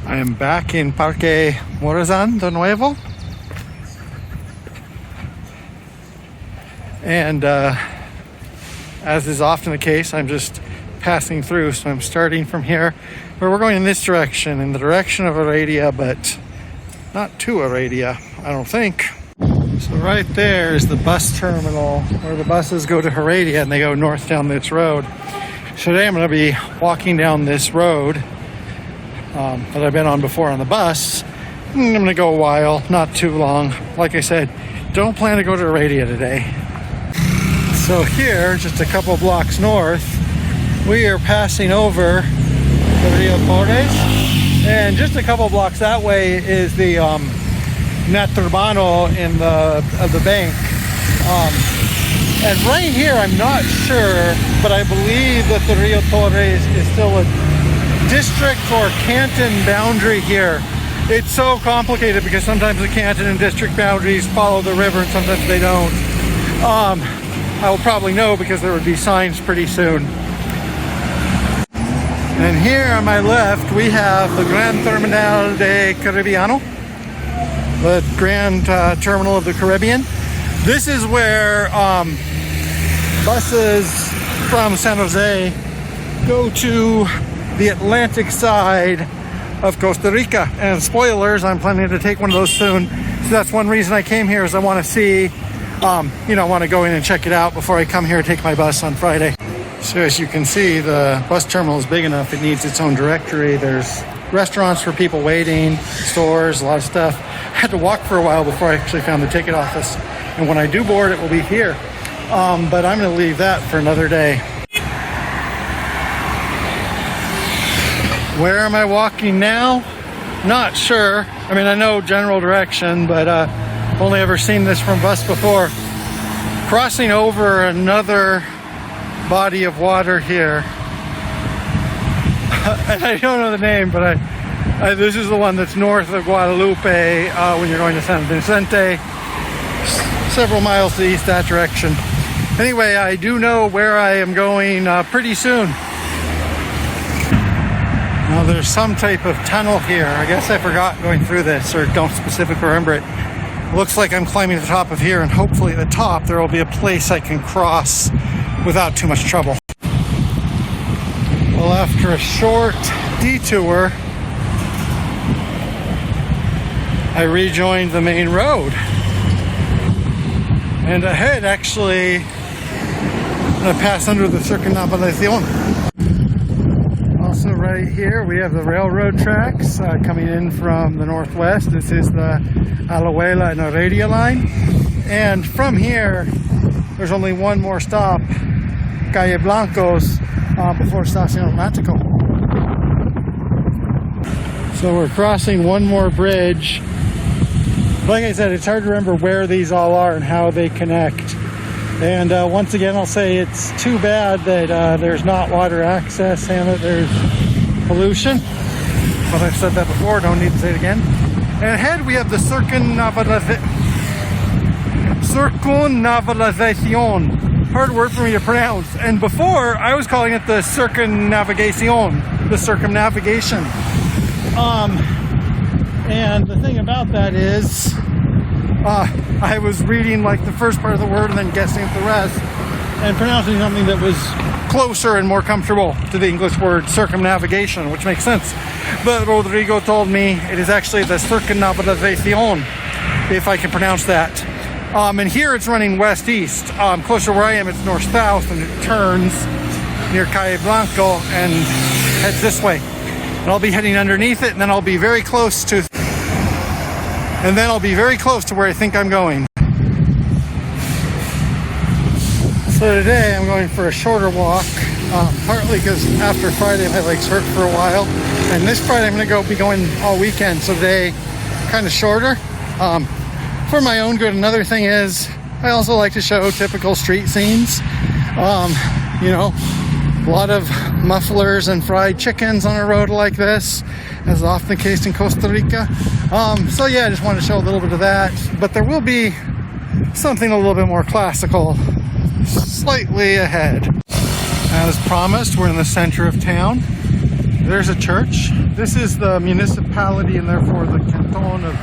I am back in Parque Morazan de Nuevo. And as is often the case, I'm just passing through. So I'm starting from here, where we're going in this direction, in the direction of Heredia, but not to Heredia, I don't think. So right there is the bus terminal where the buses go to Heredia and they go north down this road. So today I'm going to be walking down this road that I've been on before on the bus. I'm going to go a while, not too long. Like I said, don't plan to go to Heredia today. So here, just a couple blocks north, we are passing over the Rio Torres, and just a couple blocks that way is the Naturbano in the bank. And right here, I'm not sure, but I believe that the Rio Torres is still a district or canton boundary here. It's so complicated because sometimes the canton and district boundaries follow the river and sometimes they don't. I will probably know because there would be signs pretty soon. And here on my left, we have the Gran Terminal de Caribbeano, the Grand Terminal of the Caribbean. This is where buses from San Jose go to the Atlantic side of Costa Rica. And spoilers, I'm planning to take one of those soon. So that's one reason I came here, is I want to see, I want to go in and check it out before I come here and take my bus on Friday. So as you can see, the bus terminal is big enough, it needs its own directory. There's restaurants for people waiting, stores, a lot of stuff. I had to walk for a while before I actually found the ticket office. And when I do board, it will be here. But I'm going to leave that for another day. Where am I walking now? Not sure. I mean, I know general direction, but only ever seen this from bus before. Crossing over another body of water here. And I don't know the name, but this is the one that's north of Guadalupe when you're going to San Vicente. Several miles to the east that direction. Anyway, I do know where I am going pretty soon. Now there's some type of tunnel here. I guess I forgot going through this, or don't specifically remember it. Looks like I'm climbing the top of here, and hopefully at the top there will be a place I can cross without too much trouble. Well, after a short detour, I rejoined the main road. And ahead, actually, I'm going to pass under the Circunvalación. Also right here, we have the railroad tracks coming in from the northwest. This is the Alajuela and Heredia line. And from here, there's only one more stop, Calle Blancos, before Estación Atlántico. So we're crossing one more bridge. Like I said, it's hard to remember where these all are and how they connect. And once again, I'll say it's too bad that there's not water access and that there's pollution. But I've said that before, don't need to say it again. And ahead we have the Circunvalación. Hard word for me to pronounce. And before, I was calling it the circumnavigation. The circumnavigation. And the thing about that is, I was reading like the first part of the word and then guessing at the rest and pronouncing something that was closer and more comfortable to the English word circumnavigation, which makes sense. But Rodrigo told me it is actually the circunvalación, if I can pronounce that. And here it's running west-east. Closer where I am, it's north-south, and it turns near Calle Blanco and heads this way. And I'll be heading underneath it, and then I'll be very close to where I think I'm going. So today I'm going for a shorter walk, partly because after Friday my legs hurt for a while, and this Friday I'm going to be going all weekend, so today kind of shorter for my own good. Another thing is I also like to show typical street scenes. A lot of mufflers and fried chickens on a road like this, as is often the case in Costa Rica. So yeah, I just wanted to show a little bit of that, but there will be something a little bit more classical slightly ahead. As promised, we're in the center of town. There's a church. This is the municipality and therefore the canton of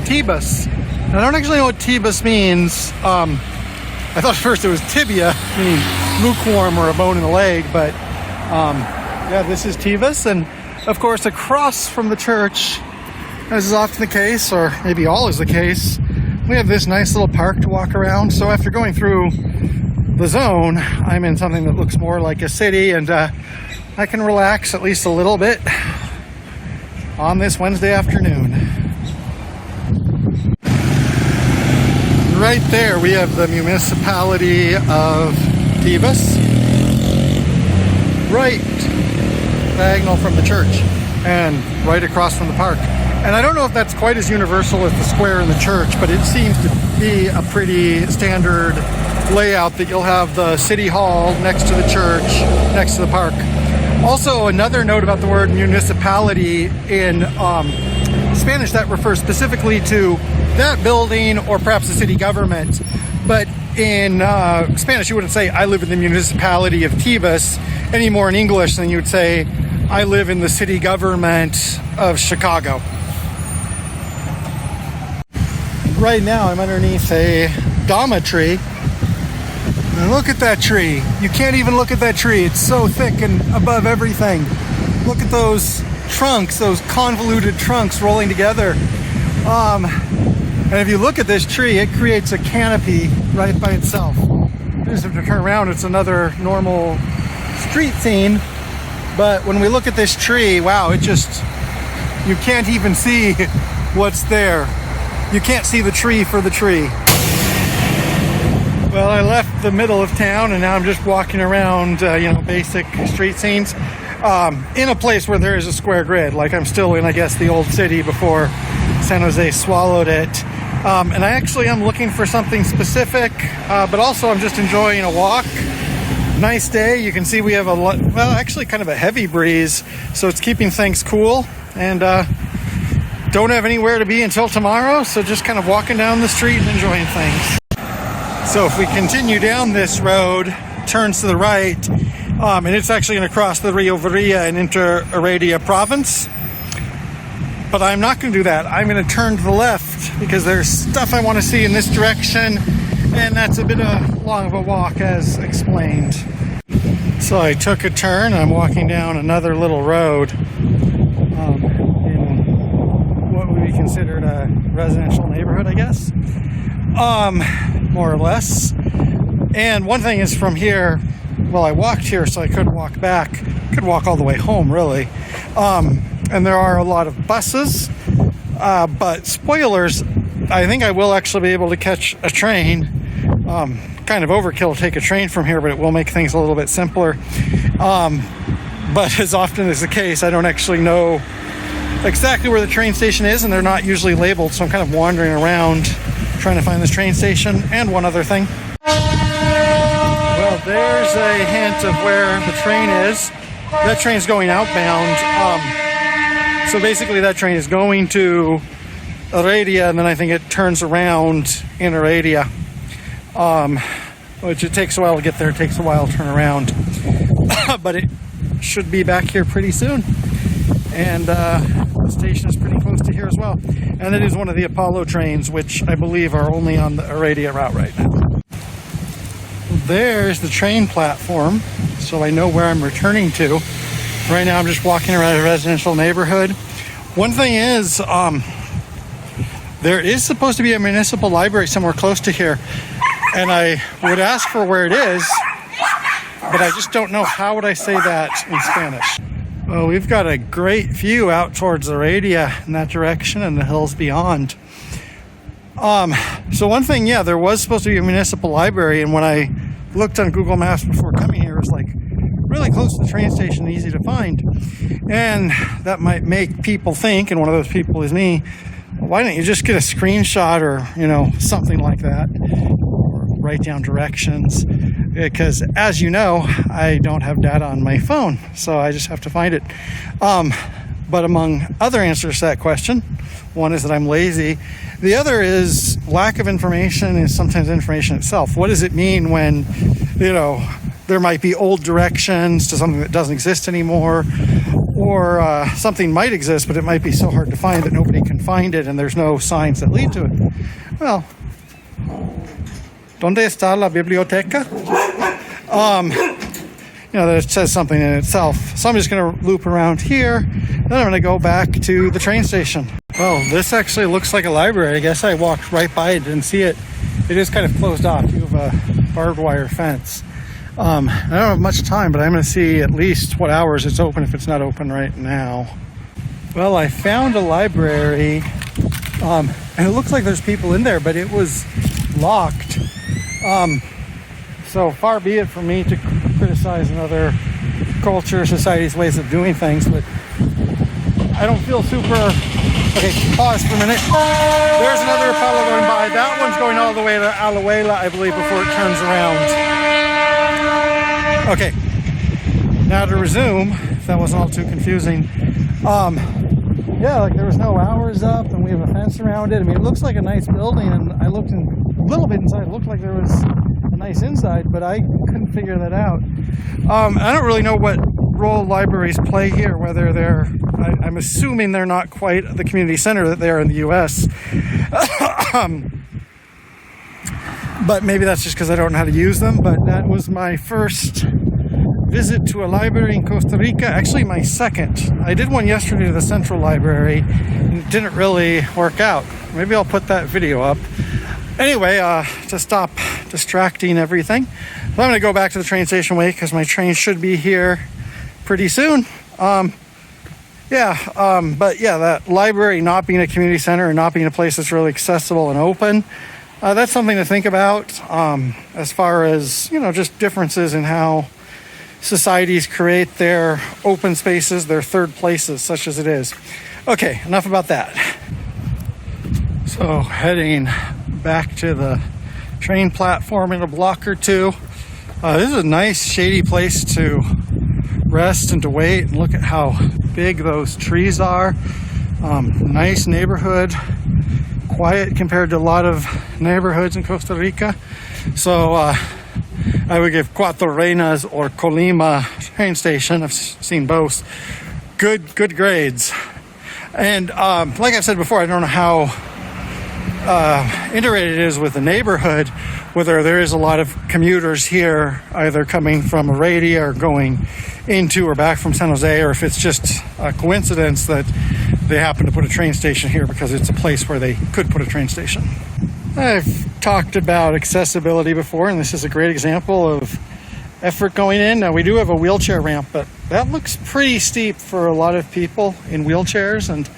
Tibas. And I don't actually know what Tibas means. I thought at first it was tibia, meaning lukewarm or a bone in the leg, but yeah, this is Tibas. And of course, across from the church, as is often the case, or maybe all is the case, we have this nice little park to walk around. So after going through the zone, I'm in something that looks more like a city, and I can relax at least a little bit on this Wednesday afternoon. Right there we have the municipality of Tibas, right diagonal from the church and right across from the park. And I don't know if that's quite as universal as the square in the church, but it seems to be a pretty standard layout that you'll have the city hall next to the church, next to the park. Also, another note about the word municipality in Spanish, that refers specifically to that building or perhaps the city government. But in Spanish, you wouldn't say, I live in the municipality of Tibas, any more in English than you would say, I live in the city government of Chicago. Right now, I'm underneath a dama tree. And look at that tree. You can't even look at that tree. It's so thick and above everything. Look at those trunks, those convoluted trunks rolling together. And if you look at this tree, it creates a canopy right by itself. Just have to turn around, it's another normal street scene. But when we look at this tree, wow, you can't even see what's there. You can't see the tree for the tree. Well, I left the middle of town and now I'm just walking around, basic street scenes in a place where there is a square grid. Like I'm still in, I guess, the old city before San Jose swallowed it. And I actually am looking for something specific, but also I'm just enjoying a walk. Nice day. You can see we have actually kind of a heavy breeze, so it's keeping things cool. And don't have anywhere to be until tomorrow, so just kind of walking down the street and enjoying things. So if we continue down this road, turns to the right, and it's actually going to cross the Rio Virilla and enter Heredia province. But I'm not going to do that. I'm going to turn to the left because there's stuff I want to see in this direction, and that's a bit long of a walk as explained. So I took a turn. I'm walking down another little road in what would be considered a residential neighborhood, I guess. More or less. And one thing is from here, I walked here so I could walk back. Could walk all the way home, really. And there are a lot of buses. But spoilers, I think I will actually be able to catch a train. Kind of overkill to take a train from here, but it will make things a little bit simpler. But as often is the case, I don't actually know exactly where the train station is, and they're not usually labeled, so I'm kind of wandering around trying to find this train station. And one other thing. Well, there's a hint of where the train is. That train's going outbound. So basically that train is going to Heredia, and then I think it turns around in Heredia. Which it takes a while to get there, it takes a while to turn around. But it should be back here pretty soon. And the station is pretty close to here as well. And it is one of the Apollo trains, which I believe are only on the Heredia route right now. There's the train platform, so I know where I'm returning to. Right now I'm just walking around a residential neighborhood. One thing is, there is supposed to be a municipal library somewhere close to here. And I would ask for where it is, but I just don't know how would I say that in Spanish. Well, we've got a great view out towards Heredia in that direction and the hills beyond. So one thing, there was supposed to be a municipal library, and when I looked on Google Maps before coming here, it was like really close to the train station, easy to find. And that might make people think, and one of those people is me, well, why don't you just get a screenshot or, something like that, or write down directions? Because as you know, I don't have data on my phone, so I just have to find it. But among other answers to that question, one is that I'm lazy. The other is lack of information is sometimes information itself. What does it mean when you know, there might be old directions to something that doesn't exist anymore, or something might exist, but it might be so hard to find that nobody can find it, and there's no signs that lead to it. Well, ¿dónde está la biblioteca? You know, that it says something in itself. So I'm just going to loop around here, then I'm going to go back to the train station. Well, this actually looks like a library. I guess I walked right by it, didn't see it. It is kind of closed off. You have a barbed wire fence. I don't have much time, but I'm going to see at least what hours it's open if it's not open right now. Well, I found a library, and it looks like there's people in there, but it was locked. So far be it from me to criticize another culture, society's ways of doing things, but I don't feel super... Okay, pause for a minute. There's another Apollo going by. That one's going all the way to Alajuela, I believe, before it turns around. Okay, now to resume, if that wasn't all too confusing. Yeah, like there was no hours up, and we have a fence around it. I mean, it looks like a nice building, and I looked in a little bit inside. It looked like there was a nice inside, but I couldn't figure that out. I don't really know what role libraries play here, whether they're... I'm assuming they're not quite the community center that they are in the U.S. But maybe that's just because I don't know how to use them. But that was my first visit to a library in Costa Rica. Actually, my second. I did one yesterday to the Central Library, and it didn't really work out. Maybe I'll put that video up. Anyway, to stop distracting everything, I'm going to go back to the train station wait because my train should be here pretty soon. But yeah, that library not being a community center and not being a place that's really accessible and open, that's something to think about as far as, you know, just differences in how societies create their open spaces, their third places, such as it is. Okay, enough about that. So heading back to the train platform in a block or two. This is a nice shady place to rest and to wait and look at how big those trees are. Nice neighborhood, quiet compared to a lot of neighborhoods in Costa Rica. So I would give Cuatro Reinas or Colima train station, I've seen both, good grades. And like I've said before, I don't know how integrated it is with the neighborhood, whether there is a lot of commuters here either coming from Heredia or going into or back from San Jose, or if it's just a coincidence that they happen to put a train station here because it's a place where they could put a train station. I've talked about accessibility before, and this is a great example of effort going in. Now, we do have a wheelchair ramp, but that looks pretty steep for a lot of people in wheelchairs, and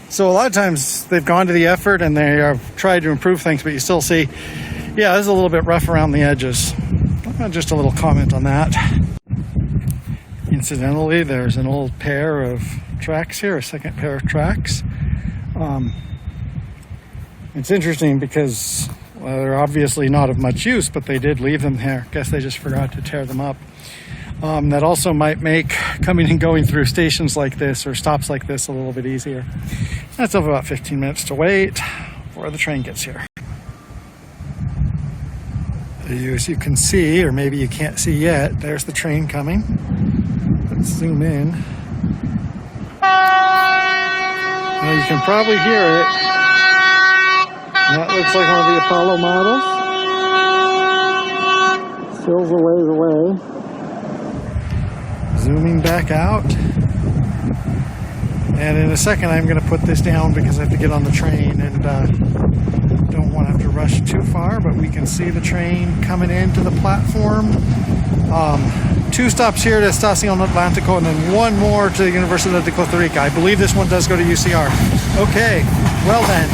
so a lot of times they've gone to the effort and they have tried to improve things, but you still see, yeah, this is a little bit rough around the edges. Just a little comment on that. Incidentally, there's an old pair of tracks here, a second pair of tracks. It's interesting because they're obviously not of much use, but they did leave them here. Guess they just forgot to tear them up. That also might make coming and going through stations like this or stops like this a little bit easier. That's about 15 minutes to wait before the train gets here. As you can see, or maybe you can't see yet, there's the train coming. Let's zoom in. Now you can probably hear it. That looks like one of the Apollo models. Still a ways away. Zooming back out. And in a second I'm going to put this down because I have to get on the train and don't want to have to rush too far, but we can see the train coming into the platform. 2 stops here to Estación Atlántico and then 1 more to the Universidad de Costa Rica. I believe this one does go to UCR. Okay, well then.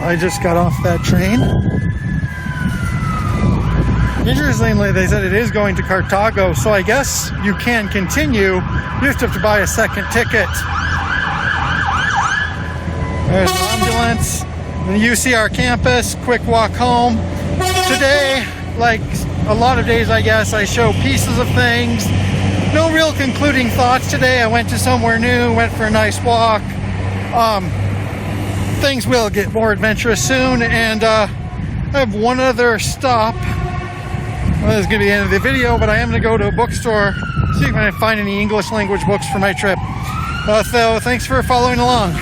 I just got off that train. Interestingly, they said it is going to Cartago, so I guess you can continue. You just have to buy a second ticket. There's an ambulance. The UCR campus, quick walk home. Today, like a lot of days, I guess, I show pieces of things. No real concluding thoughts today. I went to somewhere new, went for a nice walk. Things will get more adventurous soon, and I have one other stop. Well, this is going to be the end of the video, but I am going to go to a bookstore, see if I can find any English language books for my trip. So thanks for following along.